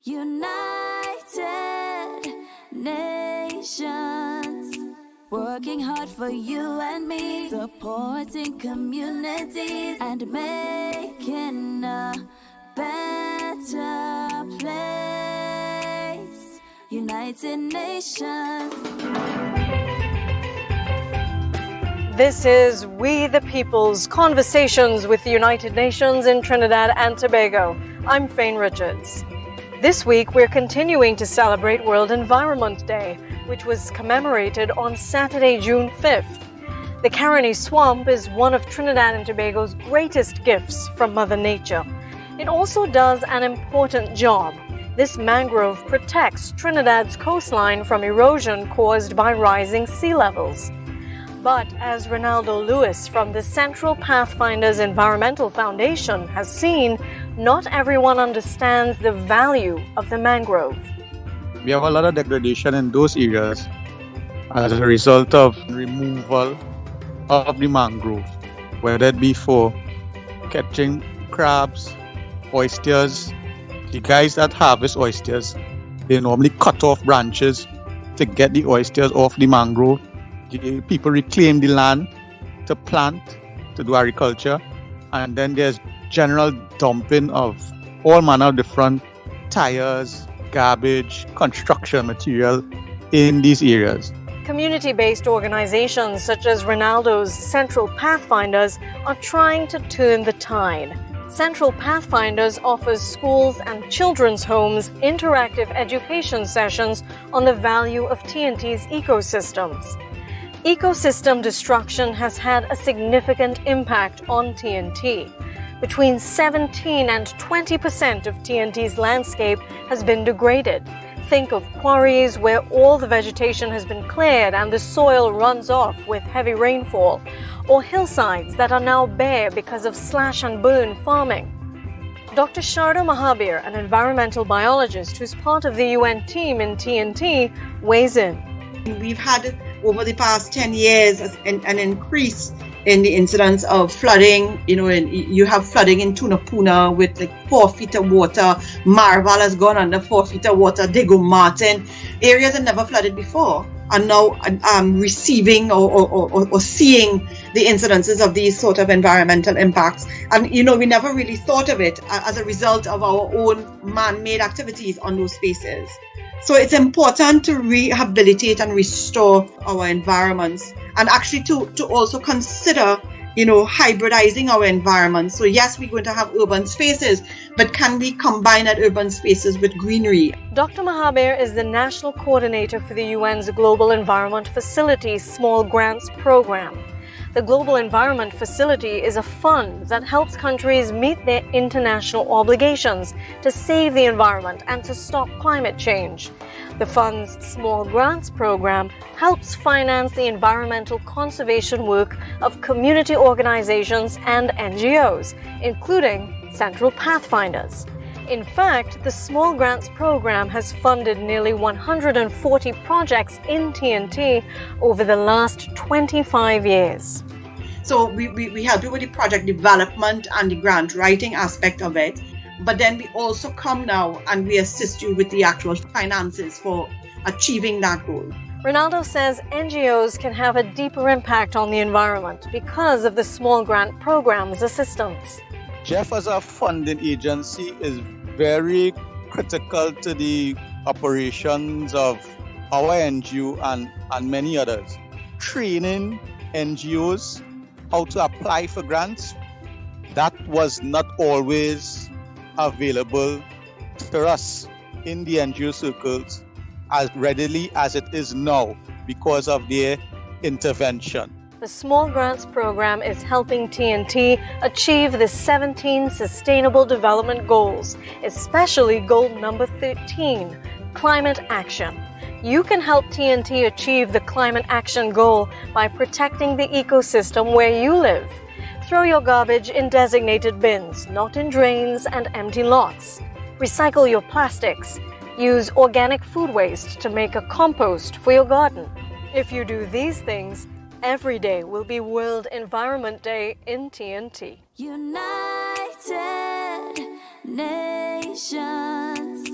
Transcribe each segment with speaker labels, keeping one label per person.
Speaker 1: United Nations, working hard for you and me, supporting communities and making a better place. United Nations.
Speaker 2: This is We the People's Conversations with the United Nations in Trinidad and Tobago. I'm Faine Richards. This week we're continuing to celebrate World Environment Day, which was commemorated on Saturday, June 5th. The Caroni Swamp is one of Trinidad and Tobago's greatest gifts from Mother Nature. It also does an important job. This mangrove protects Trinidad's coastline from erosion caused by rising sea levels. But as Renaldo Lewis from the Central Pathfinders Environmental Foundation has seen, not everyone understands the value of the mangrove.
Speaker 3: We have a lot of degradation in those areas as a result of removal of the mangrove, whether it be for catching crabs, oysters. The guys that harvest oysters, they normally cut off branches to get the oysters off the mangrove. The people reclaim the land to plant, to do agriculture, and then there's general dumping of all manner of different tires, garbage, construction material in these areas.
Speaker 2: Community-based organizations such as Renaldo's Central Pathfinders are trying to turn the tide. Central Pathfinders offers schools and children's homes interactive education sessions on the value of TNT's ecosystems. Ecosystem destruction has had a significant impact on TNT. Between 17 and 20% of TNT's landscape has been degraded. Think of quarries where all the vegetation has been cleared and the soil runs off with heavy rainfall, or hillsides that are now bare because of slash and burn farming. Dr. Sharda Mahabir, an environmental biologist who's part of the UN team in TNT, weighs in.
Speaker 4: We've had over the past 10 years an increase in the incidence of flooding. And you have flooding in Tunapuna with like 4 feet of water. Marval has gone under 4 feet of water. Diego Martin, areas that never flooded before, are now receiving or seeing the incidences of these sort of environmental impacts. And we never really thought of it as a result of our own man-made activities on those spaces. So it's important to rehabilitate and restore our environments, and actually to also consider, hybridizing our environment. So yes, we're going to have urban spaces, but can we combine that urban spaces with greenery?
Speaker 2: Dr. Mahabir is the national coordinator for the UN's Global Environment Facility Small Grants Program. The Global Environment Facility is a fund that helps countries meet their international obligations to save the environment and to stop climate change. The fund's Small Grants Program helps finance the environmental conservation work of community organizations and NGOs, including Central Pathfinders. In fact, the Small Grants Program has funded nearly 140 projects in TNT over the last 25 years.
Speaker 4: So we help you with the project development and the grant writing aspect of it. But then we also come now and we assist you with the actual finances for achieving that goal.
Speaker 2: Renaldo says NGOs can have a deeper impact on the environment because of the Small Grant Program's assistance.
Speaker 3: Jeff, as a funding agency, is very critical to the operations of our NGO and many others. Training NGOs how to apply for grants, that was not always available to us in the NGO circles as readily as it is now because of their intervention.
Speaker 2: The Small Grants Program is helping TNT achieve the 17 Sustainable Development Goals, especially goal number 13, climate action. You can help TNT achieve the climate action goal by protecting the ecosystem where you live. Throw your garbage in designated bins, not in drains and empty lots. Recycle your plastics. Use organic food waste to make a compost for your garden. If you do these things, every day will be World Environment Day in TNT.
Speaker 1: United Nations,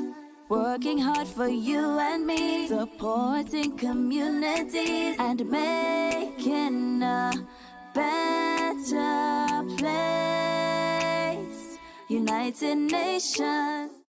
Speaker 1: Working hard for you and me, supporting communities and making a better place. United Nations.